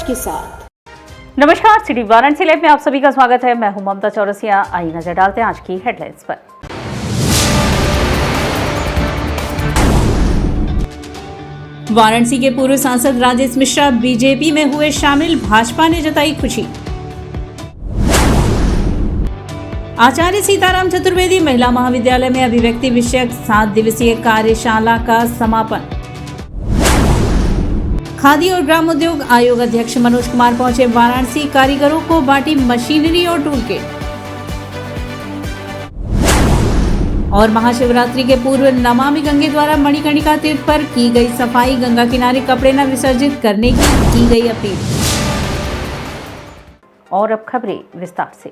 के साथ। नमस्कार, सिटी वाराणसी लाइव में आप सभी का स्वागत है। मैं हूं ममता चौरसिया। आइए नजर डालते हैं आज की हेडलाइंस पर। वाराणसी के पूर्व सांसद राजेश मिश्रा बीजेपी में हुए शामिल, भाजपा ने जताई खुशी। आचार्य सीताराम चतुर्वेदी महिला महाविद्यालय में अभिव्यक्ति विषयक 7 दिवसीय कार्यशाला का समापन। खादी और ग्राम उद्योग आयोग अध्यक्ष मनोज कुमार पहुंचे वाराणसी, कारीगरों को बांटी मशीनरी और टूल किट। और महाशिवरात्रि के पूर्व नमामि गंगे द्वारा मणिकर्णिका तीर्थ पर की गई सफाई, गंगा किनारे कपड़े न विसर्जित करने की गई अपील। और अब खबरें विस्तार से।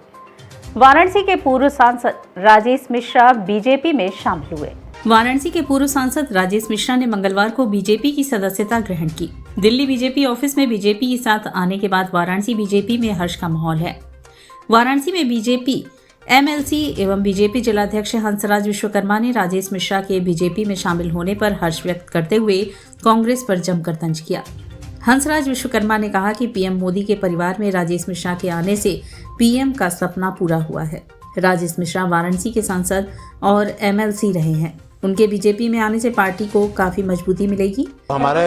वाराणसी के पूर्व सांसद राजेश मिश्रा बीजेपी में शामिल हुए। वाराणसी के पूर्व सांसद राजेश मिश्रा ने मंगलवार को बीजेपी की सदस्यता ग्रहण की। दिल्ली बीजेपी ऑफिस में बीजेपी के साथ आने के बाद वाराणसी बीजेपी में हर्ष का माहौल है। वाराणसी में बीजेपी एमएलसी एवं बीजेपी जिलाध्यक्ष हंसराज विश्वकर्मा ने राजेश मिश्रा के बीजेपी में शामिल होने पर हर्ष व्यक्त करते हुए कांग्रेस पर जमकर तंज किया। हंसराज विश्वकर्मा ने कहा कि पीएम मोदी के परिवार में राजेश मिश्रा के आने से पीएम का सपना पूरा हुआ है। राजेश मिश्रा वाराणसी के सांसद और एमएलसी रहे हैं। उनके बीजेपी में आने से पार्टी को काफी मजबूती मिलेगी। हमारे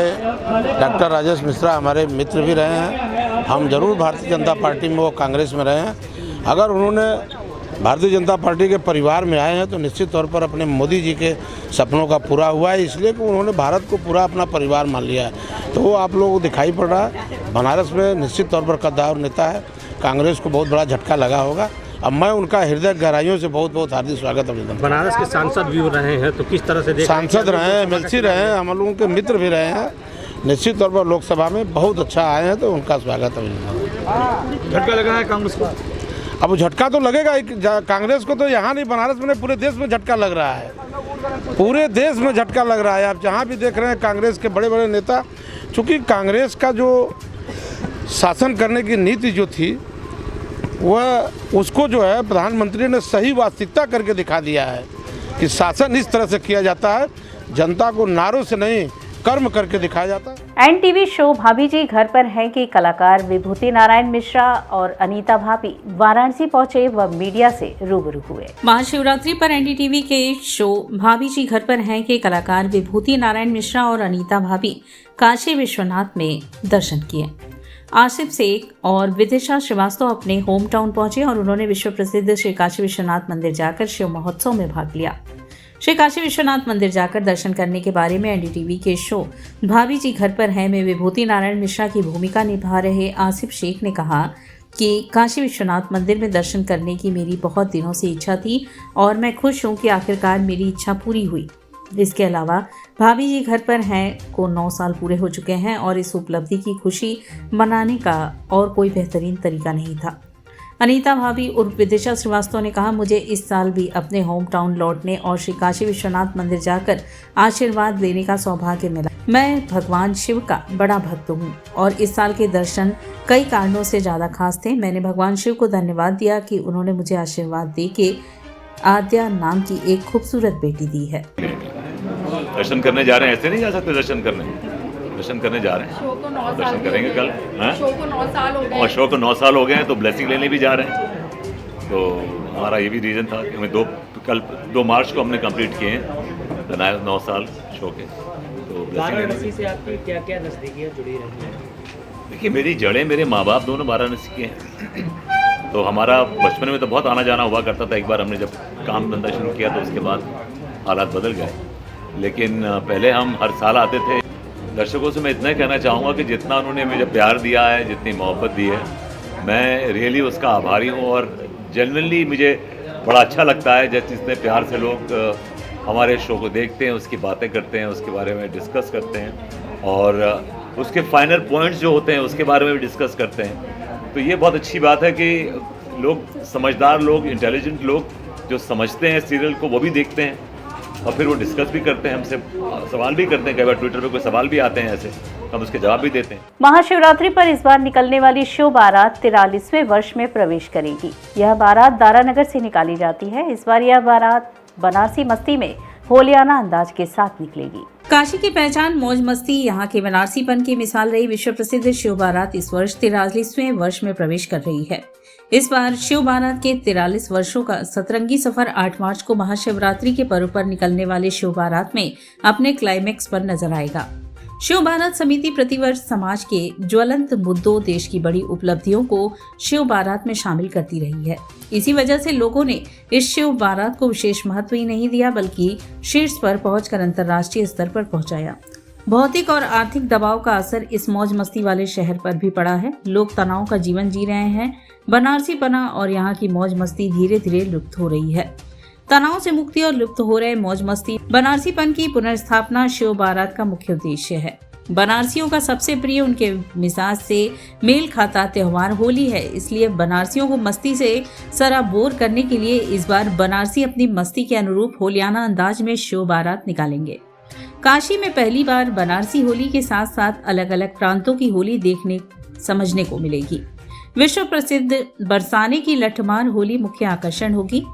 डॉक्टर राजेश मिश्रा हमारे मित्र भी रहे हैं। हम जरूर भारतीय जनता पार्टी में, वो कांग्रेस में रहे हैं। अगर उन्होंने भारतीय जनता पार्टी के परिवार में आए हैं तो निश्चित तौर पर अपने मोदी जी के सपनों का पूरा हुआ है, इसलिए कि उन्होंने भारत को पूरा अपना परिवार मान लिया है। तो वो आप लोगों को दिखाई पड़ रहा है। बनारस में निश्चित तौर पर कद्दावर नेता है। कांग्रेस को बहुत बड़ा झटका लगा होगा। अब मैं उनका हृदय गहराइयों से बहुत बहुत हार्दिक स्वागत अभिनंदन। बनारस के सांसद भी रहे हैं, तो किस तरह से सांसद रहे हैं, एमएलसी रहे हैं, हम लोगों के मित्र भी रहे हैं। निश्चित तौर पर लोकसभा में बहुत अच्छा आए हैं, तो उनका स्वागत अभिनंदन। झटका लगा है कांग्रेस को। अब झटका तो लगेगा कांग्रेस को, तो यहाँ नहीं बनारस में, पूरे देश में झटका लग रहा है। पूरे देश में झटका लग रहा है। आप जहाँ भी देख रहे हैं कांग्रेस के बड़े बड़े नेता, चूँकि कांग्रेस का जो शासन करने की नीति जो थी वह उसको जो है प्रधानमंत्री ने सही वास्तविकता करके दिखा दिया है कि शासन इस तरह से किया जाता है, जनता को नारों से नहीं कर्म करके दिखाया जाता है। एनटीवी शो भाभी जी घर पर हैं के कलाकार विभूति नारायण मिश्रा और अनीता भाभी वाराणसी पहुंचे व मीडिया से रूबरू हुए। महाशिवरात्रि पर एनडीटीवी के शो भाभी जी घर पर हैं के कलाकार विभूति नारायण मिश्रा और अनीता भाभी काशी विश्वनाथ में दर्शन किए। आसिफ शेख और विदिशा श्रीवास्तव अपने होम टाउन पहुंचे और उन्होंने विश्व प्रसिद्ध श्री काशी विश्वनाथ मंदिर जाकर शिव महोत्सव में भाग लिया। श्री काशी विश्वनाथ मंदिर जाकर दर्शन करने के बारे में एनडीटीवी के शो भाभी जी घर पर हैं में विभूति नारायण मिश्रा की भूमिका निभा रहे आसिफ शेख ने कहा कि काशी विश्वनाथ मंदिर में दर्शन करने की मेरी बहुत दिनों से इच्छा थी और मैं खुश हूँ कि आखिरकार मेरी इच्छा पूरी हुई। इसके अलावा भाभी जी घर पर हैं को 9 साल पूरे हो चुके हैं और इस उपलब्धि की खुशी मनाने का और कोई बेहतरीन तरीका नहीं था। अनीता भाभी उर्फ विदिशा श्रीवास्तव ने कहा, मुझे इस साल भी अपने होम टाउन लौटने और श्री काशी विश्वनाथ मंदिर जाकर आशीर्वाद लेने का सौभाग्य मिला। मैं भगवान शिव का बड़ा भक्त हूँ और इस साल के दर्शन कई कारणों से ज़्यादा खास थे। मैंने भगवान शिव को धन्यवाद दिया कि उन्होंने मुझे आशीर्वाद दे के आद्या नाम की एक खूबसूरत बेटी दी है। दर्शन करने जा रहे हैं, ऐसे नहीं जा सकते। दर्शन करने जा रहे हैं, दर्शन करेंगे कल। शो को 9 साल हो गए और शो को 9 साल हो गए हैं, तो ब्लेसिंग लेने भी जा रहे हैं। तो हमारा ये भी रीज़न था कि हमें 2 मार्च को हमने कंप्लीट किए हैं 9 साल शो के। तो वाराणसी से आपकी क्या क्या नज़दीकियाँ जुड़ी रही हैं? देखिए, मेरी जड़ें, मेरे माँ बाप दोनों वाराणसी के हैं। तो हमारा बचपन में तो बहुत आना जाना हुआ करता था। एक बार हमने जब काम धंधा शुरू किया तो उसके बाद हालात बदल गए, लेकिन पहले हम हर साल आते थे। दर्शकों से मैं इतना ही कहना चाहूँगा कि जितना उन्होंने मुझे प्यार दिया है, जितनी मोहब्बत दी है, मैं रियली उसका आभारी हूँ। और जेन्युइनली मुझे बड़ा अच्छा लगता है जब जितने प्यार से लोग हमारे शो को देखते हैं, उसकी बातें करते हैं, उसके बारे में डिस्कस करते हैं और उसके फाइनल पॉइंट्स जो होते हैं उसके बारे में भी डिस्कस करते हैं। तो ये बहुत अच्छी बात है कि लोग, समझदार लोग, इंटेलिजेंट लोग जो समझते हैं सीरियल को, वो भी देखते हैं और फिर वो डिस्कस भी करते हैं, हमसे सवाल भी करते हैं। कई बार ट्विटर पे कोई सवाल भी आते हैं ऐसे, हम उसके जवाब भी देते हैं। महाशिवरात्रि पर इस बार निकलने वाली शिव बारात 43वें वर्ष में प्रवेश करेगी। यह बारात दारानगर से निकाली जाती है। इस बार यह बारात बनारसी मस्ती में होलियाना अंदाज के साथ निकलेगी। काशी की पहचान मौज मस्ती, यहाँ के बनारसीपन की मिसाल रही विश्व प्रसिद्ध शिव बारात इस वर्ष 43वें वर्ष में प्रवेश कर रही है। इस बार शिव बारात के 43 वर्षों का सतरंगी सफर 8 मार्च को महाशिवरात्रि के पर्व पर निकलने वाले शिव बारात में अपने क्लाइमेक्स पर नजर आएगा। शिव बारात समिति प्रतिवर्ष समाज के ज्वलंत मुद्दों, देश की बड़ी उपलब्धियों को शिव बारात में शामिल करती रही है। इसी वजह से लोगों ने इस शिव बारात को विशेष महत्व ही नहीं दिया, बल्कि शीर्ष पर पहुंचकर अंतर्राष्ट्रीय स्तर पर पहुंचाया। भौतिक और आर्थिक दबाव का असर इस मौज मस्ती वाले शहर पर भी पड़ा है। लोग तनाव का जीवन जी रहे हैं। बनारसीपना और यहाँ की मौज मस्ती धीरे धीरे लुप्त हो रही है। तनाव से मुक्ति और लुप्त हो रहे मौज मस्ती, बनारसीपन की पुनर्स्थापना शिव बारात का मुख्य उद्देश्य है। बनारसियों का सबसे प्रिय, उनके मिजाज से मेल खाता त्योहार होली है। इसलिए बनारसियों को मस्ती से सराबोर करने के लिए इस बार बनारसी अपनी मस्ती के अनुरूप होलियाना अंदाज में शिव बारात निकालेंगे। काशी में पहली बार बनारसी होली के साथ साथ अलग अलग प्रांतों की होली देखने समझने को मिलेगी। विश्व प्रसिद्ध बरसाने की लठमार होली मुख्य आकर्षण होगी।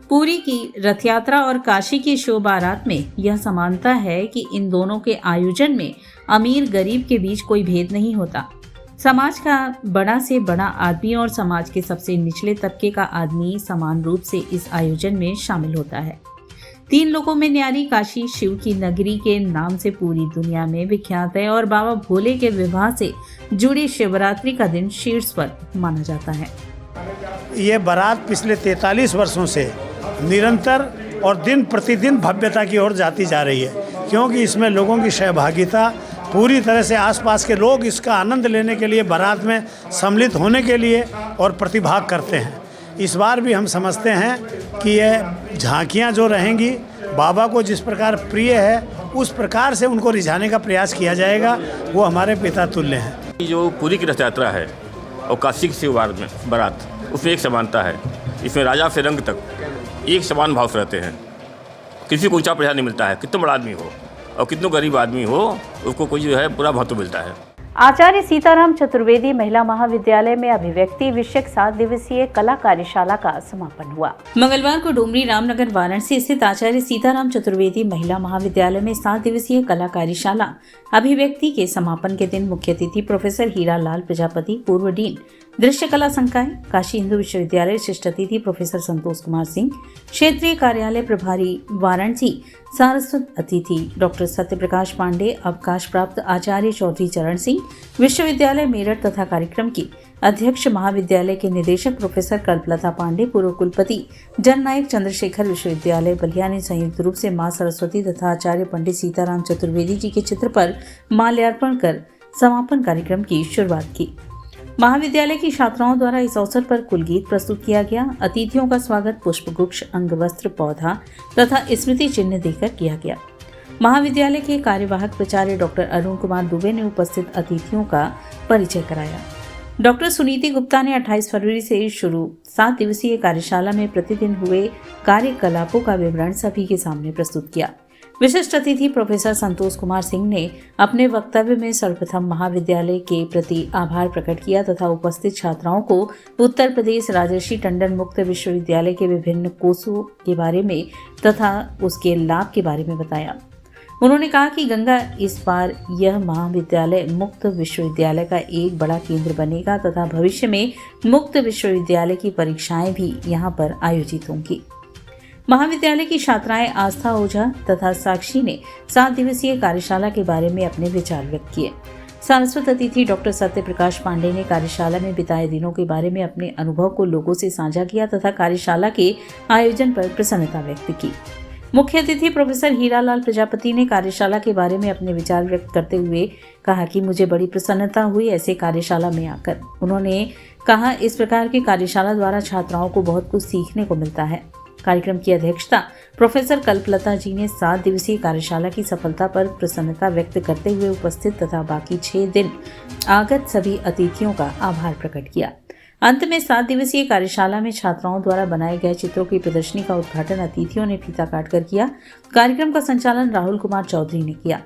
पुरी की रथ यात्रा और काशी की शिव बारात में यह समानता है कि इन दोनों के आयोजन में अमीर गरीब के बीच कोई भेद नहीं होता। समाज का बड़ा से बड़ा आदमी और समाज के सबसे निचले तबके का आदमी समान रूप से इस आयोजन में शामिल होता है। 3 लोकों में न्यारी काशी शिव की नगरी के नाम से पूरी दुनिया में विख्यात है और बाबा भोले के विवाह से जुड़ी शिवरात्रि का दिन शीर्ष पर माना जाता है। ये बारात पिछले 43 वर्षों से निरंतर और दिन प्रतिदिन भव्यता की ओर जाती जा रही है, क्योंकि इसमें लोगों की सहभागिता पूरी तरह से, आसपास के लोग इसका आनंद लेने के लिए, बारात में सम्मिलित होने के लिए और प्रतिभाग करते हैं। इस बार भी हम समझते हैं कि ये झांकियाँ जो रहेंगी, बाबा को जिस प्रकार प्रिय है उस प्रकार से उनको रिझाने का प्रयास किया जाएगा। वो हमारे पिता तुल्य हैं। जो पुरी की रथ यात्रा है और काशी की शिव बारात, उसमें एक समानता है। इसमें राजा से रंग तक एक समान भाव से रहते हैं। किसी को ऊंचा पैसा नहीं मिलता है, कितना बड़ा आदमी हो और कितना गरीब आदमी हो, उसको कोई जो है पूरा महत्व मिलता है। आचार्य सीताराम चतुर्वेदी महिला महाविद्यालय में अभिव्यक्ति विषयक 7 दिवसीय कला कार्यशाला का समापन हुआ। मंगलवार को डुमरी रामनगर वाराणसी स्थित आचार्य सीताराम चतुर्वेदी महिला महाविद्यालय में 7 दिवसीय कला कार्यशाला अभिव्यक्ति के समापन के दिन मुख्य अतिथि प्रोफेसर हीरालाल प्रजापति, पूर्व डीन दृश्य कला संकाय काशी हिंदू विश्वविद्यालय, शिष्ट अतिथि प्रोफेसर संतोष कुमार सिंह, क्षेत्रीय कार्यालय प्रभारी वाराणसी, सारस्वत अतिथि डॉक्टर सत्यप्रकाश पांडे, अवकाश प्राप्त आचार्य चौधरी चरण सिंह, विश्वविद्यालय मेरठ तथा कार्यक्रम की अध्यक्ष महाविद्यालय के निदेशक प्रोफेसर कल्पलता पांडे, पूर्व कुलपति जननायक चंद्रशेखर विश्वविद्यालय बलिया ने संयुक्त रूप से मां सरस्वती तथा आचार्य पंडित सीताराम चतुर्वेदी जी के चित्र पर माल्यार्पण कर समापन कार्यक्रम की शुरुआत की। महाविद्यालय की छात्राओं द्वारा इस अवसर पर कुलगीत प्रस्तुत किया गया। अतिथियों का स्वागत पुष्पगुच्छ, अंगवस्त्र, पौधा तथा स्मृति चिन्ह देकर किया गया। महाविद्यालय के कार्यवाहक प्राचार्य डॉक्टर अरुण कुमार दुबे ने उपस्थित अतिथियों का परिचय कराया। डॉक्टर सुनीति गुप्ता ने 28 फरवरी से शुरू 7 दिवसीय कार्यशाला में प्रतिदिन हुए कार्यकलापों का विवरण सभी के सामने प्रस्तुत किया। विशिष्ट अतिथि प्रोफेसर संतोष कुमार सिंह ने अपने वक्तव्य में सर्वप्रथम महाविद्यालय के प्रति आभार प्रकट किया तथा उपस्थित छात्राओं को उत्तर प्रदेश राजर्षि टंडन मुक्त विश्वविद्यालय के विभिन्न कोर्सों के बारे में तथा उसके लाभ के बारे में बताया। उन्होंने कहा कि गंगा इस बार यह महाविद्यालय मुक्त विश्वविद्यालय का एक बड़ा केंद्र बनेगा तथा भविष्य में मुक्त विश्वविद्यालय की परीक्षाएं भी यहां पर आयोजित होंगी। महाविद्यालय की छात्राएं आस्था ओझा तथा साक्षी ने 7 दिवसीय कार्यशाला के बारे में अपने विचार व्यक्त किए। सारस्वत अतिथि डॉक्टर सत्यप्रकाश पांडे ने कार्यशाला में बिताए दिनों के बारे में अपने अनुभव को लोगों से साझा किया तथा कार्यशाला के आयोजन पर प्रसन्नता व्यक्त की। मुख्य अतिथि प्रोफेसर हीरालाल प्रजापति ने कार्यशाला के बारे में अपने विचार व्यक्त करते हुए कहा कि मुझे बड़ी प्रसन्नता हुई ऐसे कार्यशाला में आकर। उन्होंने कहा, इस प्रकार की कार्यशाला द्वारा छात्राओं को बहुत कुछ सीखने को मिलता है। कार्यक्रम की अध्यक्षता प्रोफेसर कल्पलता जी ने 7 दिवसीय कार्यशाला की सफलता पर प्रसन्नता व्यक्त करते हुए उपस्थित तथा बाकी 6 दिन आगत सभी अतिथियों का आभार प्रकट किया। अंत में 7 दिवसीय कार्यशाला में छात्राओं द्वारा बनाए गए चित्रों की प्रदर्शनी का उद्घाटन अतिथियों ने फीता काटकर किया। कार्यक्रम का संचालन राहुल कुमार चौधरी ने किया।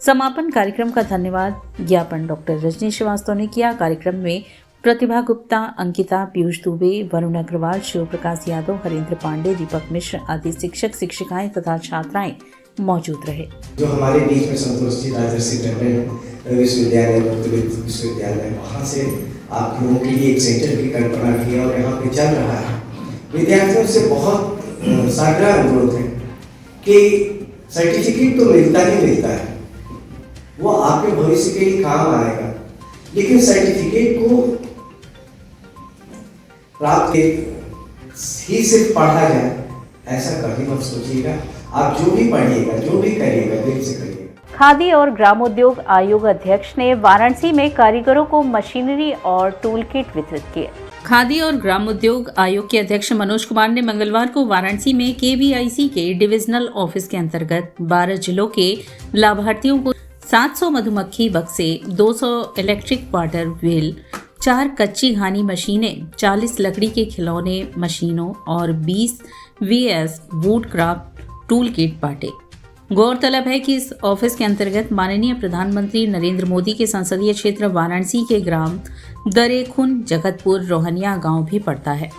समापन कार्यक्रम का धन्यवाद ज्ञापन डॉक्टर रजनी श्रीवास्तव ने किया। कार्यक्रम में प्रतिभा गुप्ता, अंकिता, पीयूष दुबे, वरुण अग्रवाल, शिव प्रकाश यादव, हरेंद्र पांडे, दीपक मिश्र आदि शिक्षक शिक्षिकाएं तथा छात्राएं मौजूद रहे। जो हमारे बीच में संतोष जी राजर्षि टंडन विश्वविद्यालय विश्वविद्यालय, वहाँ से आप लोगों के लिए एक सेंटर की कल्पना की और यहाँ पे चल रहा है। विद्यार्थियों से बहुत सागरा अनुरोध है कि सर्टिफिकेट तो मिलता ही मिलता है, वो आपके भविष्य के लिए काम आएगा, लेकिन सर्टिफिकेट को प्राप्त ही सिर्फ पढ़ा जाए ऐसा कभी मत सोचिएगा। आप जो भी पढ़िएगा, जो भी करिएगा, दिल से करिएगा। खादी और ग्रामोद्योग आयोग अध्यक्ष ने वाराणसी में कारीगरों को मशीनरी और टूल किट वितरित किए। खादी और ग्रामोद्योग आयोग के अध्यक्ष मनोज कुमार ने मंगलवार को वाराणसी में KVIC के डिविजनल ऑफिस के अंतर्गत 12 जिलों के लाभार्थियों को 700 मधुमक्खी बक्से, 200 इलेक्ट्रिक वाटर व्हील, 4 कच्ची घानी मशीनें, 40 लकड़ी के खिलौने मशीनों और 20 VS वुडक्राफ्ट टूल किट बांटे। गौरतलब है कि इस ऑफिस के अंतर्गत माननीय प्रधानमंत्री नरेंद्र मोदी के संसदीय क्षेत्र वाराणसी के ग्राम दरेखुन, जगतपुर, रोहनिया गांव भी पड़ता है।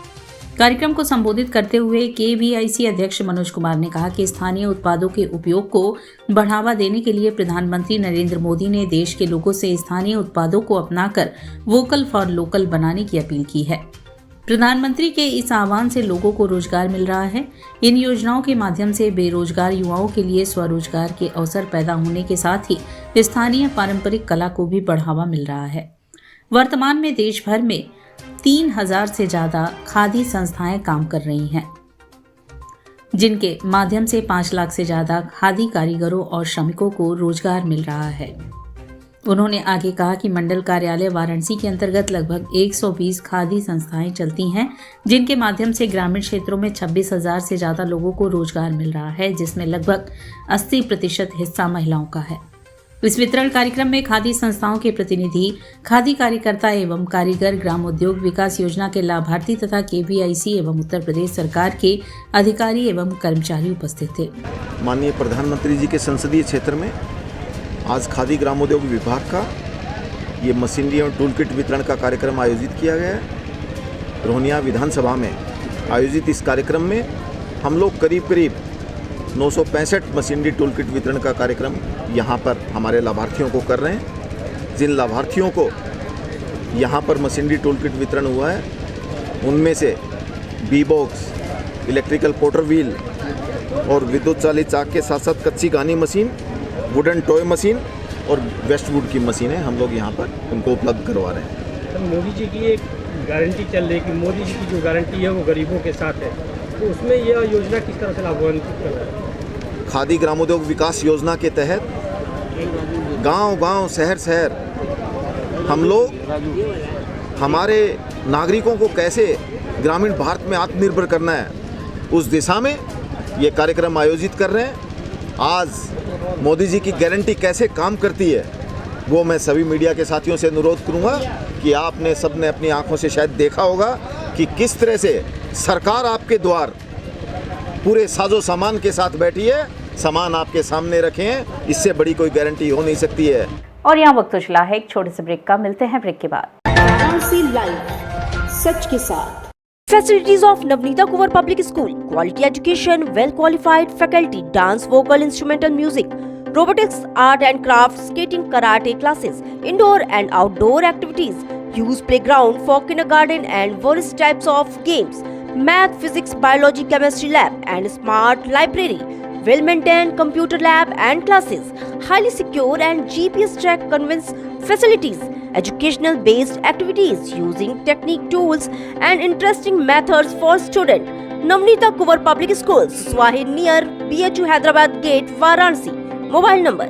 कार्यक्रम को संबोधित करते हुए KVIC अध्यक्ष मनोज कुमार ने कहा कि स्थानीय उत्पादों के उपयोग को बढ़ावा देने के लिए प्रधानमंत्री नरेंद्र मोदी ने देश के लोगों से स्थानीय उत्पादों को अपनाकर वोकल फॉर लोकल बनाने की अपील की है। प्रधानमंत्री के इस आह्वान से लोगों को रोजगार मिल रहा है। इन योजनाओं के माध्यम से बेरोजगार युवाओं के लिए स्वरोजगार के अवसर पैदा होने के साथ ही स्थानीय पारंपरिक कला को भी बढ़ावा मिल रहा है। वर्तमान में देश भर में 3000 से ज्यादा खादी संस्थाएं काम कर रही हैं, जिनके माध्यम से 5 लाख से ज्यादा खादी कारीगरों और श्रमिकों को रोजगार मिल रहा है। उन्होंने आगे कहा कि मंडल कार्यालय वाराणसी के अंतर्गत लगभग 120 खादी संस्थाएं चलती हैं, जिनके माध्यम से ग्रामीण क्षेत्रों में 26,000 से ज्यादा लोगों को रोजगार मिल रहा है, जिसमें लगभग 80% हिस्सा महिलाओं का है। इस वितरण कार्यक्रम में खादी संस्थाओं के प्रतिनिधि, खादी कार्यकर्ता एवं कारीगर, ग्राम उद्योग विकास योजना के लाभार्थी तथा KVIC एवं उत्तर प्रदेश सरकार के अधिकारी एवं कर्मचारी उपस्थित थे। माननीय प्रधानमंत्री जी के संसदीय क्षेत्र में आज खादी ग्रामोद्योग विभाग का ये मशीनरी और टूल किट वितरण का कार्यक्रम आयोजित किया गया है। रोहनिया विधानसभा में आयोजित इस कार्यक्रम में हम लोग करीब 965 मशीनरी टूल किट वितरण का कार्यक्रम यहाँ पर हमारे लाभार्थियों को कर रहे हैं। जिन लाभार्थियों को यहाँ पर मशीनरी टूल किट वितरण हुआ है, उनमें से B-बॉक्स, इलेक्ट्रिकल पोटर व्हील और विद्युत चालित चाक के साथ साथ कच्ची घानी मशीन, वुडन टॉय मशीन और वेस्टवुड की मशीनें हम लोग यहाँ पर उनको उपलब्ध करवा रहे हैं। तो मोदी जी की एक गारंटी चल रही है कि मोदी जी की जो गारंटी है वो गरीबों के साथ है, तो उसमें यह योजना किस तरह से लाभान्वित कर रहा है? खादी ग्रामोद्योग विकास योजना के तहत गांव-गांव, शहर-शहर हम लोग हमारे नागरिकों को कैसे ग्रामीण भारत में आत्मनिर्भर करना है, उस दिशा में ये कार्यक्रम आयोजित कर रहे हैं। आज मोदी जी की गारंटी कैसे काम करती है, वो मैं सभी मीडिया के साथियों से अनुरोध करूंगा कि आपने सबने अपनी आंखों से शायद देखा होगा कि किस तरह से सरकार आपके द्वार पूरे साजो सामान के साथ बैठी है, सामान आपके सामने रखे हैं। इससे बड़ी कोई गारंटी हो नहीं सकती है। और यहाँ वक्त तो चला है एक छोटे से ब्रेक का, मिलते हैं ब्रेक के बाद। वाराणसी लाइव, सच के साथ। Facilities of Navneeta Kuvar Public School, quality education, well qualified faculty, dance, vocal, instrumental music, robotics, art and crafts, skating, karate classes, indoor and outdoor activities, use playground for kindergarten and various types of games, math, physics, biology, chemistry lab and smart library, well maintained computer lab and classes, highly secure and GPS track conveyance facilities, educational based activities using technique tools and interesting methods for students. Navneeta Kuvar Public Schools, Swahi near BHU Hyderabad Gate, Varanasi. Mobile number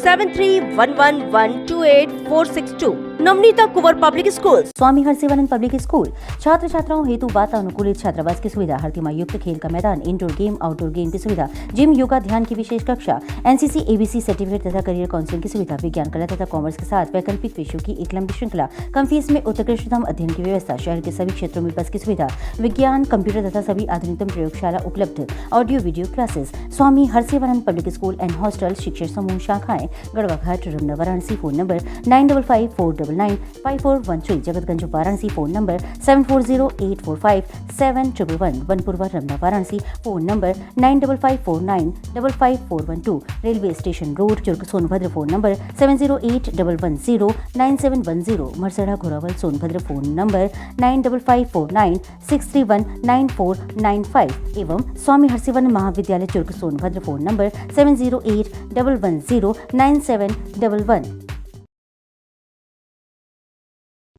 7311128462. Navneeta Kunwar public school. Swami Harsivanand public school छात्र छात्राओं हेतु वातानुकूलित छात्रावास की सुविधा, हर युक्त खेल का मैदान, इंडोर गेम आउटडोर गेम की सुविधा, जिम, योगा, ध्यान की विशेष कक्षा, NCC ABC सर्टिफिकेट तथा करियर काउंसलिंग की सुविधा, विज्ञान, कला तथा कॉमर्स के साथ वैकल्पिक विषयों की एक लंबी श्रृंखला, कम फीस में उत्कृष्टतम अध्ययन की व्यवस्था, शहर के सभी क्षेत्रों में बस की सुविधा, विज्ञान, कंप्यूटर तथा सभी आधुनिकतम प्रयोगशाला उपलब्ध, audio video classes. Swami Harsivanand public school and hostel, शिक्षण समूह शाखाएं Garhwa Ghat, Ramna, Varanasi. Phone number 9554 99995413, Jagatganj Varanasi phone number 7408457111, Vanpurwa Ramna Varanasi phone number 9554955412, railway station road Churk Sonbhadra phone number 7081109710, Marsara Ghorawal Sonbhadra phone number 955496319495 एवं स्वामी हरसिवन महाविद्यालय Churk Sonbhadra phone number 7081109711।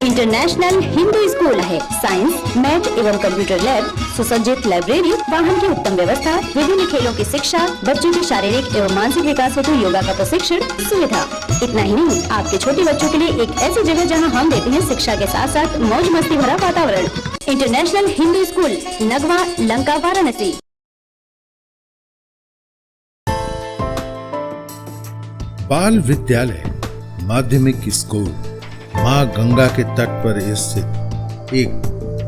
International Hindu school है। साइंस, मैथ एवं कंप्यूटर लैब, सुसज्जित लाइब्रेरी, वाहन की उत्तम व्यवस्था, विभिन्न खेलों की शिक्षा, बच्चों के शारीरिक एवं मानसिक विकास हेतु योगा का प्रशिक्षण सुविधा। इतना ही नहीं, आपके छोटे बच्चों के लिए एक ऐसी जगह जहां हम देते हैं शिक्षा के साथ साथ मौज मस्ती भरा वातावरण। International Hindu school, Nagwa, Lanka, Varanasi. बाल विद्यालय माध्यमिक स्कूल मां गंगा के तट पर स्थित एक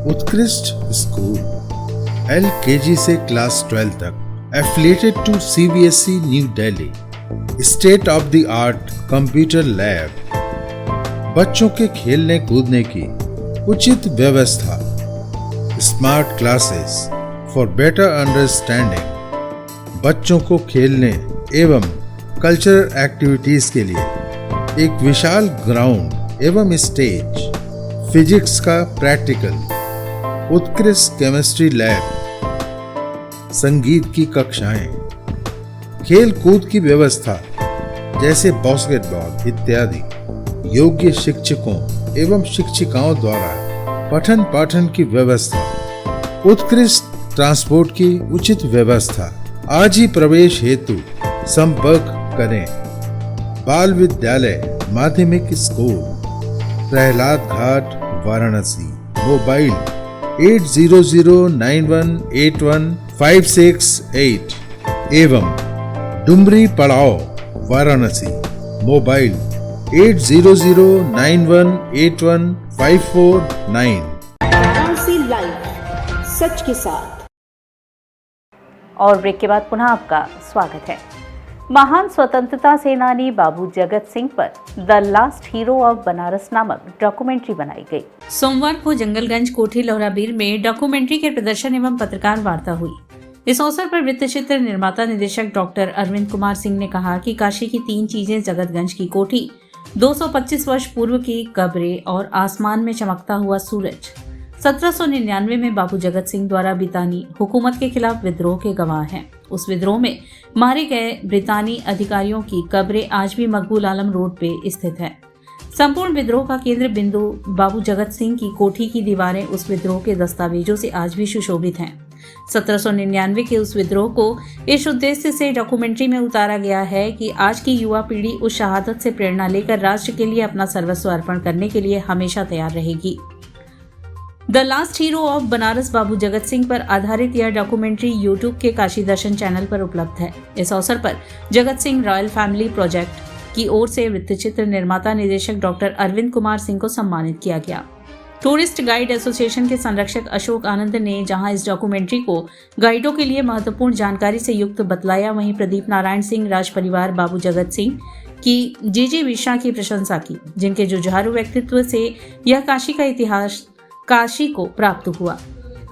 उत्कृष्ट स्कूल, LKG से क्लास 12 तक, affiliated to CBSE new Delhi, state of the art computer lab, बच्चों के खेलने कूदने की उचित व्यवस्था, smart classes for better understanding, बच्चों को खेलने एवं कल्चरल एक्टिविटीज के लिए एक विशाल ग्राउंड एवं स्टेज, फिजिक्स का प्रैक्टिकल, उत्कृष्ट केमिस्ट्री लैब, संगीत की कक्षाएं, खेल कूद की व्यवस्था जैसे बास्केटबॉल इत्यादि, योग्य शिक्षकों एवं शिक्षिकाओं द्वारा पठन पाठन की व्यवस्था, उत्कृष्ट ट्रांसपोर्ट की उचित व्यवस्था। आज ही प्रवेश हेतु संपर्क करें। बाल विद्यालय माध्यमिक स्कूल, प्रहलाद घाट, वाराणसी। मोबाइल 8009181568 एवं डुमरी पड़ाव, वाराणसी। मोबाइल 8009181549। वाराणसी लाइव, सच के साथ। और ब्रेक के बाद पुनः आपका स्वागत है। महान स्वतंत्रता सेनानी बाबू जगत सिंह पर the last hero of Banaras नामक डॉक्यूमेंट्री बनाई गई। सोमवार को जंगलगंज कोठी लोहराबीर में डॉक्यूमेंट्री के प्रदर्शन एवं पत्रकार वार्ता हुई। इस अवसर पर वृत्त चित्र निर्माता निदेशक डॉक्टर अरविंद कुमार सिंह ने कहा कि काशी की 3 चीजें, जगतगंज की कोठी, 225 वर्ष पूर्व की कब्रें और आसमान में चमकता हुआ सूरज, 1799 में बाबू जगत सिंह द्वारा ब्रितानी हुकूमत के खिलाफ विद्रोह के गवाह हैं। उस विद्रोह में मारे गए ब्रितानी अधिकारियों की कब्रें आज भी मकबूल आलम रोड पे स्थित है। संपूर्ण विद्रोह का केंद्र बिंदु बाबू जगत सिंह की कोठी की दीवारें उस विद्रोह के दस्तावेजों से आज भी सुशोभित हैं। 1799 के उस विद्रोह को इस उद्देश्य से डॉक्यूमेंट्री में उतारा गया है कि आज की युवा पीढ़ी उस शहादत से प्रेरणा लेकर राष्ट्र के लिए अपना सर्वस्व अर्पण करने के लिए हमेशा तैयार रहेगी। The last hero of Banaras Babu Jagat Singh पर आधारित यह डॉक्यूमेंट्री यूट्यूब के काशी दर्शन चैनल पर उपलब्ध है। इस अवसर पर Jagat Singh royal family project की ओर से वृत्तचित्र निर्माता निदेशक डॉक्टर अरविंद कुमार सिंह को सम्मानित किया गया। टूरिस्ट गाइड एसोसिएशन के संरक्षक अशोक आनंद ने जहां इस डॉक्यूमेंट्री को गाइडों के लिए महत्वपूर्ण जानकारी से युक्त बतलाया, वहीं प्रदीप नारायण सिंह राज परिवार बाबू जगत सिंह की जीजी विशा की प्रशंसा की, जिनके जुझारू व्यक्तित्व से यह काशी का इतिहास काशी को प्राप्त हुआ।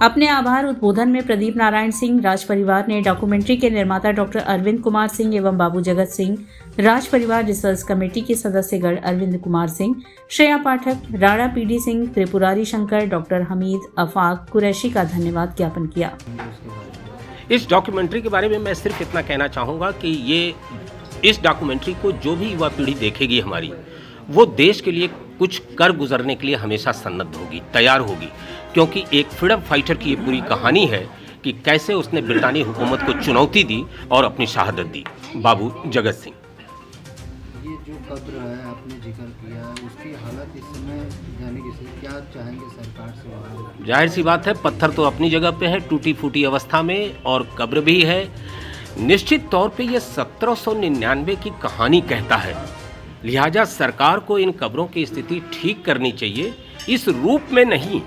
अपने आभार उद्बोधन में प्रदीप नारायण सिंह राज परिवार ने डॉक्यूमेंट्री के निर्माता डॉक्टर अरविंद कुमार सिंह एवं बाबू जगत सिंह राज परिवार रिसर्च कमेटी के सदस्यगण अरविंद कुमार सिंह, श्रेया पाठक, राणा पीडी सिंह, त्रिपुरारी शंकर, डॉक्टर हमीद अफाक कुरैशी का धन्यवाद ज्ञापन किया। इस डॉक्यूमेंट्री के बारे में मैं सिर्फ इतना कहना चाहूँगा कि इस डॉक्यूमेंट्री को जो भी युवा पीढ़ी देखेगी हमारी, वो देश के लिए कुछ कर गुजरने के लिए हमेशा सन्नद्ध होगी, तैयार होगी, क्योंकि एक फ्रीडम फाइटर की ये पूरी कहानी है कि कैसे उसने ब्रिटानी हुकूमत को चुनौती दी और अपनी शहादत दी। बाबू जगत सिंह, ये जो कब्र है आपने जिक्र किया, उसकी हालत इस समय जाने की क्या चाहेंगे सरकार से? जाहिर सी बात है, पत्थर तो अपनी जगह पे है, टूटी फूटी अवस्था में, और कब्र भी है। निश्चित तौर पे ये 1799 की कहानी कहता है, लिहाजा सरकार को इन कब्रों की स्थिति ठीक करनी चाहिए। इस रूप में नहीं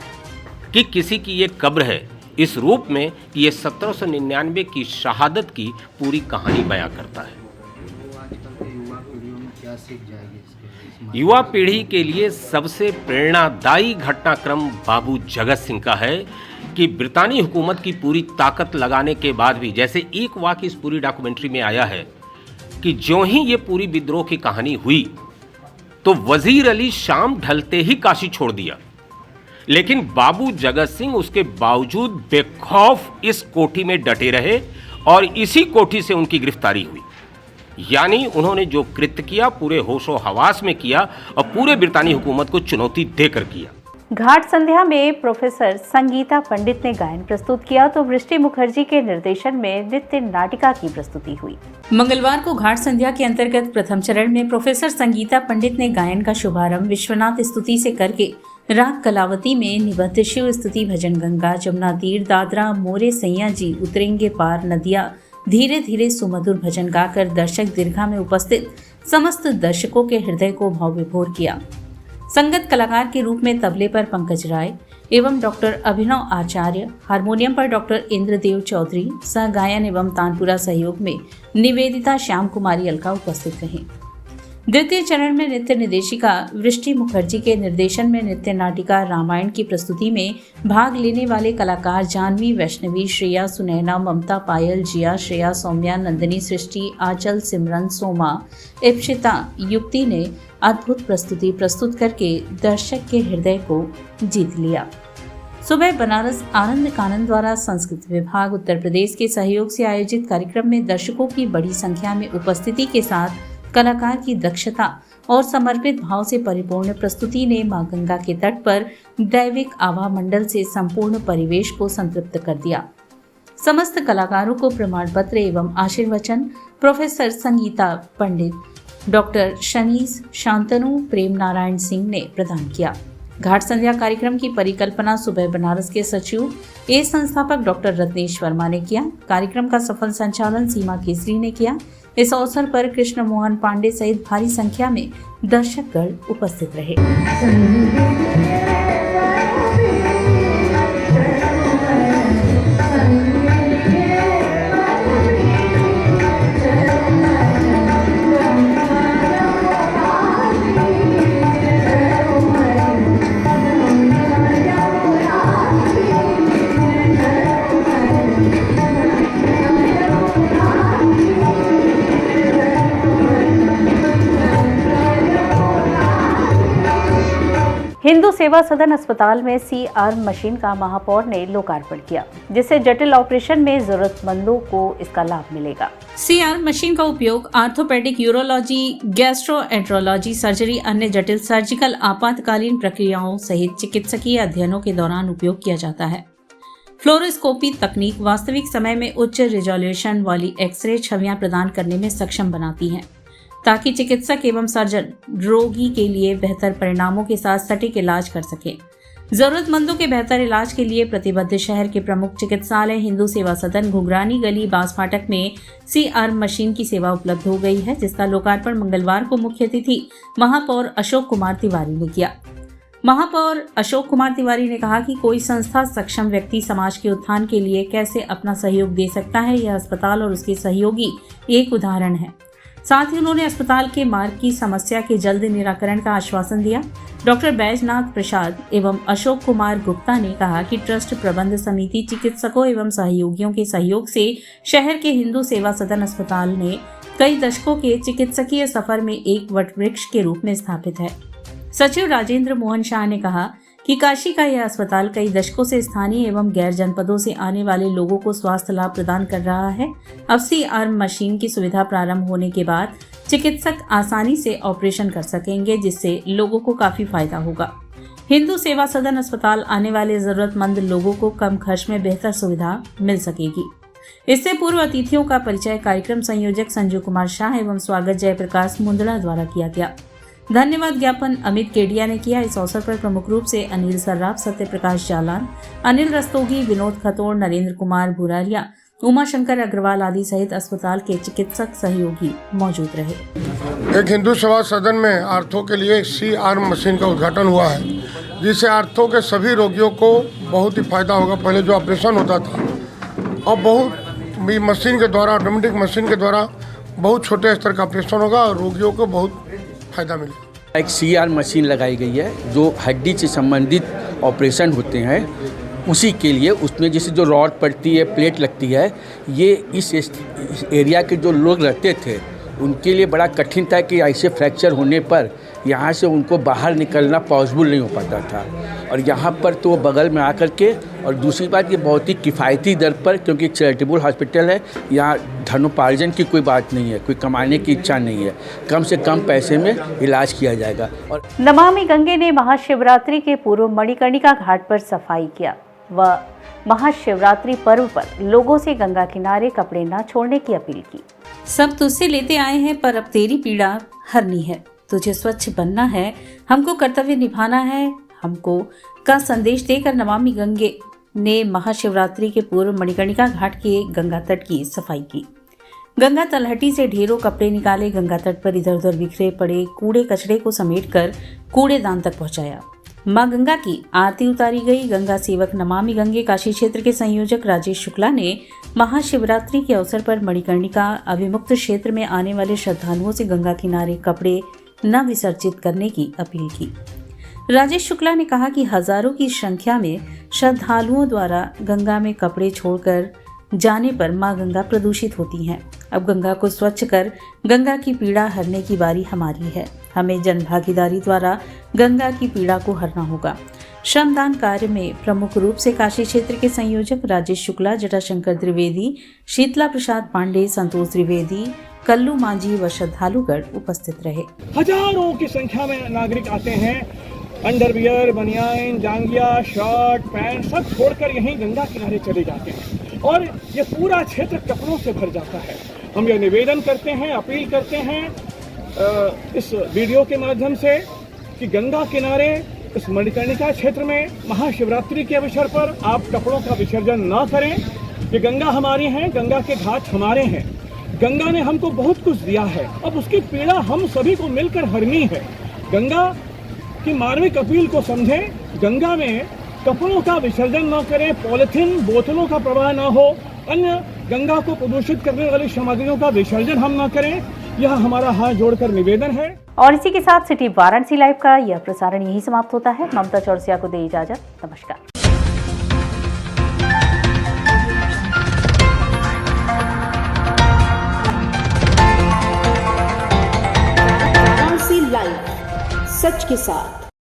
कि किसी की ये कब्र है, इस रूप में कि ये 1799 की शहादत की पूरी कहानी बयां करता है। आजकल की युवा पीढ़ियों में क्या सीख जाएगी इसके? युवा पीढ़ी के लिए सबसे प्रेरणादायी घटनाक्रम बाबू जगत सिंह का है कि ब्रितानी हुकूमत की पूरी ताकत लगाने के बाद भी, जैसे एक वाक़या इस पूरी डॉक्यूमेंट्री में आया है कि ज्यों ही ये पूरी विद्रोह की कहानी हुई तो वजीर अली शाम ढलते ही काशी छोड़ दिया, लेकिन बाबू जगत सिंह उसके बावजूद बेखौफ इस कोठी में डटे रहे और इसी कोठी से उनकी गिरफ्तारी हुई। यानी उन्होंने जो कृत्य किया पूरे होशो हवास में किया और पूरे ब्रितानी हुकूमत को चुनौती देकर किया। घाट संध्या में प्रोफेसर संगीता पंडित ने गायन प्रस्तुत किया तो वृष्टि मुखर्जी के निर्देशन में नृत्य नाटिका की प्रस्तुति हुई। मंगलवार को घाट संध्या के अंतर्गत प्रथम चरण में प्रोफेसर संगीता पंडित ने गायन का शुभारंभ विश्वनाथ स्तुति से करके राग कलावती में निबद्ध शिव स्तुति भजन गंगा जमुना तीर दादरा मोरे सैया जी उतरेंगे पार नदिया धीरे धीरे सुमधुर भजन गाकर दर्शक दीर्घा में उपस्थित समस्त दर्शकों के हृदय को भाव विभोर किया। संगत कलाकार के रूप में तबले पर पंकज राय एवं डॉक्टर अभिनव आचार्य, हारमोनियम पर डॉक्टर इंद्रदेव चौधरी, सह गायन एवं तानपुरा सहयोग में निवेदिता श्याम कुमारी अलका उपस्थित रहीं। द्वितीय चरण में नृत्य निर्देशिका वृष्टि मुखर्जी के निर्देशन में नृत्य नाटिका रामायण की प्रस्तुति में भाग लेने वाले कलाकार जानवी, वैष्णवी, श्रेया, सुनैना, ममता, पायल, जिया, श्रेया, सौम्या, नंदिनी, सृष्टि, आंचल, सिमरन, सोमा, इप्सिता, युक्ति ने अद्भुत प्रस्तुति प्रस्तुत करके दर्शक के हृदय को जीत लिया। सुबह बनारस आनंद कानन द्वारा संस्कृत विभाग उत्तर प्रदेश के सहयोग से आयोजित कार्यक्रम में दर्शकों की बड़ी संख्या में उपस्थिति के साथ कलाकार की दक्षता और समर्पित भाव से परिपूर्ण प्रस्तुति ने मां गंगा के तट पर दैविक आभा मंडल से संपूर्ण परिवेश को संतृप्त कर दिया। समस्त कलाकारों को प्रमाण पत्र एवं आशीर्वचन प्रोफेसर संगीता पंडित, डॉक्टर शनीस शांतनु प्रेम नारायण सिंह ने प्रदान किया। घाट संध्या कार्यक्रम की परिकल्पना सुबह बनारस के सचिव ए संस्थापक डॉक्टर रत्नेश वर्मा ने किया। कार्यक्रम का सफल संचालन सीमा केसरी ने किया। इस अवसर पर कृष्ण मोहन पांडे सहित भारी संख्या में दर्शकगण उपस्थित रहे। हिंदू सेवा सदन अस्पताल में CR मशीन का महापौर ने लोकार्पण किया, जिससे जटिल ऑपरेशन में जरूरतमंदों को इसका लाभ मिलेगा। CR मशीन का उपयोग आर्थोपेडिक, यूरोलॉजी, गैस्ट्रोएंट्रोलॉजी, सर्जरी, अन्य जटिल सर्जिकल आपातकालीन प्रक्रियाओं सहित चिकित्सकीय अध्ययनों के दौरान उपयोग किया जाता है। फ्लोरोस्कोपी तकनीक वास्तविक समय में उच्च रिजोल्यूशन वाली एक्सरे छवियां प्रदान करने में सक्षम बनाती है, ताकि चिकित्सक एवं सर्जन रोगी के लिए बेहतर परिणामों के साथ सटीक इलाज कर सके। जरूरतमंदों के बेहतर इलाज के लिए प्रतिबद्ध शहर के प्रमुख चिकित्सालय हिंदू सेवा सदन घुघरानी गली बास फाटक में CR मशीन की सेवा उपलब्ध हो गई है, जिसका लोकार्पण मंगलवार को मुख्य अतिथि महापौर अशोक कुमार तिवारी ने किया। महापौर अशोक कुमार तिवारी ने कहा कि कोई संस्था सक्षम व्यक्ति समाज के उत्थान के लिए कैसे अपना सहयोग दे सकता है, यह अस्पताल और उसके सहयोगी एक उदाहरण है। साथ ही उन्होंने अस्पताल के मार्ग की समस्या के जल्द निराकरण का आश्वासन दिया। डॉक्टर बैजनाथ प्रसाद एवं अशोक कुमार गुप्ता ने कहा कि ट्रस्ट प्रबंध समिति चिकित्सकों एवं सहयोगियों के सहयोग से शहर के हिंदू सेवा सदन अस्पताल ने कई दशकों के चिकित्सकीय सफर में एक वटवृक्ष के रूप में स्थापित है। सचिव राजेंद्र मोहन शाह ने कहा कि काशी का यह अस्पताल कई दशकों से स्थानीय एवं गैर जनपदों से आने वाले लोगों को स्वास्थ्य लाभ प्रदान कर रहा है। अब CR मशीन की सुविधा प्रारंभ होने के बाद चिकित्सक आसानी से ऑपरेशन कर सकेंगे, जिससे लोगों को काफी फायदा होगा। हिंदू सेवा सदन अस्पताल आने वाले जरूरतमंद लोगों को कम खर्च में बेहतर सुविधा मिल सकेगी। इससे पूर्व अतिथियों का परिचय कार्यक्रम संयोजक संजू कुमार शाह एवं स्वागत जयप्रकाश मुंदड़ा द्वारा किया गया। धन्यवाद ज्ञापन अमित केडिया ने किया। इस अवसर पर प्रमुख रूप से अनिल सर्राफ, सत्य प्रकाश जालान, अनिल रस्तोगी, विनोद खतोड़, नरेंद्र कुमार भुरारिया, उमाशंकर अग्रवाल आदि सहित अस्पताल के चिकित्सक सहयोगी मौजूद रहे। एक हिंदू सेवा सदन में आर्थो के लिए CR मशीन का उद्घाटन हुआ है, जिससे आर्थो के सभी रोगियों को बहुत ही फायदा होगा। पहले जो ऑपरेशन होता था और बहुत मशीन के द्वारा, ऑटोमेटिक मशीन के द्वारा बहुत छोटे स्तर का ऑपरेशन होगा और रोगियों को बहुत फायदा मिलेगा। एक CR मशीन लगाई गई है जो हड्डी से संबंधित ऑपरेशन होते हैं उसी के लिए, उसमें जैसे जो रॉड पड़ती है, प्लेट लगती है, ये इस एरिया के जो लोग रहते थे उनके लिए बड़ा कठिन था कि ऐसे फ्रैक्चर होने पर यहाँ से उनको बाहर निकलना पॉसिबल नहीं हो पाता था। और यहाँ पर तो बगल में आकर के, और दूसरी बात ये बहुत ही किफ़ायती दर पर, क्योंकि चैरिटेबल हॉस्पिटल है, यहाँ धनोपार्जन की कोई बात नहीं है, कोई कमाने की इच्छा नहीं है, कम से कम पैसे में इलाज किया जाएगा। और नमामि गंगे ने महाशिवरात्रि के पूर्व मणिकर्णिका घाट पर सफाई किया व महाशिवरात्रि पर्व पर लोगों से गंगा किनारे कपड़े न छोड़ने की अपील की। सब तुझसे लेते आए हैं पर अब तेरी पीड़ा हरनी है, तुझे स्वच्छ बनना है, हमको कर्तव्य निभाना है, हमको का संदेश देकर नमामि गंगे ने महाशिवरात्रि के पूर्व मणिकर्णिका घाट के गंगा तट की सफाई की। गंगा तलहटी से ढेरों कपड़े निकाले, गंगा तट पर इधर उधर बिखरे पड़े कूड़े कचरे को समेटकर कूड़ेदान तक पहुंचाया। मां गंगा की आरती उतारी गई। गंगा सेवक नमामि गंगे काशी क्षेत्र के संयोजक राजेश शुक्ला ने महाशिवरात्रि के अवसर पर मणिकर्णिका अभिमुक्त क्षेत्र में आने वाले श्रद्धालुओं से गंगा किनारे कपड़े न विसर्जित करने की अपील की। राजेश शुक्ला ने कहा कि हजारों की संख्या में श्रद्धालुओं द्वारा गंगा में कपड़े छोड़कर जाने पर मां गंगा प्रदूषित होती हैं। अब गंगा को स्वच्छ कर गंगा की पीड़ा हरने की बारी हमारी है। हमें जन भागीदारी द्वारा गंगा की पीड़ा को हरना होगा। श्रमदान कार्य में प्रमुख रूप से काशी क्षेत्र के संयोजक राजेश शुक्ला, जटाशंकर द्विवेदी, शीतला प्रसाद पांडे, संतोष द्विवेदी, कल्लू मांझी व श्रद्धालुगण उपस्थित रहे। हजारों की संख्या में नागरिक आते हैं, अंडरवियर, बनियान, जांघिया, शर्ट, पैंट सब छोड़कर यहीं गंगा किनारे चले जाते हैं और ये पूरा क्षेत्र कपड़ों से भर जाता है। हम ये निवेदन करते हैं, अपील करते हैं इस वीडियो के माध्यम से कि गंगा किनारे इस मणिकर्णिका क्षेत्र में महाशिवरात्रि के अवसर पर आप कपड़ों का विसर्जन न करें। ये गंगा हमारी है, गंगा के घाट हमारे हैं, गंगा ने हमको बहुत कुछ दिया है, अब उसकी पीड़ा हम सभी को मिलकर हरनी है। गंगा की मार्मिक अपील को समझें, गंगा में कपड़ों का विसर्जन न करें, पॉलिथीन बोतलों का प्रवाह न हो, अन्य गंगा को प्रदूषित करने वाली सामग्रियों का विसर्जन हम न करें, यह हमारा हाथ जोड़कर निवेदन है। और इसी के साथ सिटी वाराणसी लाइव का यह प्रसारण यही समाप्त होता है। ममता चौरसिया को दे इजाजत, नमस्कार। वाराणसी लाइव, सच के साथ।